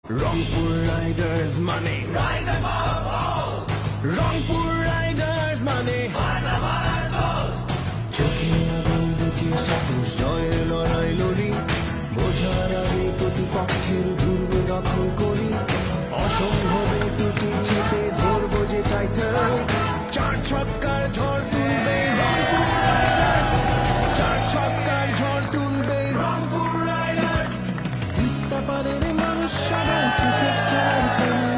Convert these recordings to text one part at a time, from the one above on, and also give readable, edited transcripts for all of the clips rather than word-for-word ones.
Rangpur Riders মানে Rise above all! Rangpur Riders মানে চোখে আগুন বুকে সাহস জয়ের লড়াই লড়ি বোঝার আগে প্রতিপক্ষের দুর্গ দখল করি অসম্ভবে টুটি চেপে ধরবো যে টাইটেল চার ছক্কার ঝড় তুলবে রংপুর রাইডার্স চার ছক্কার ঝড় তুলবে রংপুর রাইডার্স ইস্তাপারের মানুষ সবাই ক্রিকেট খেলার টানে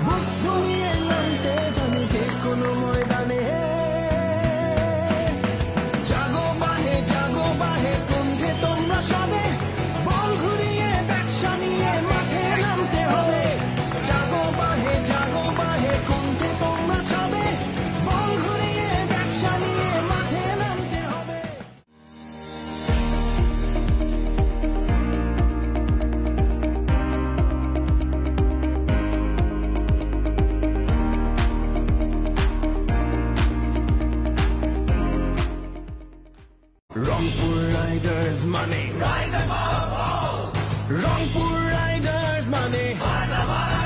বুক ভুলিয়ে নামতে জানে যে কোনো ময়দানে জাগো বাহে কুণ্ঠে তোমরা সবে বল ঘুরিয়ে ব্যবসা নিয়ে মাঠে নামতে হবে জাগো বাহে কুণ্ঠে তোমরা সবে বল ঘুরিয়ে ব্যবসা নিয়ে মাঠে নামতে হবে রংপুর রাইডার্স মানে Rise above all! Rangpur Riders মানে Harlem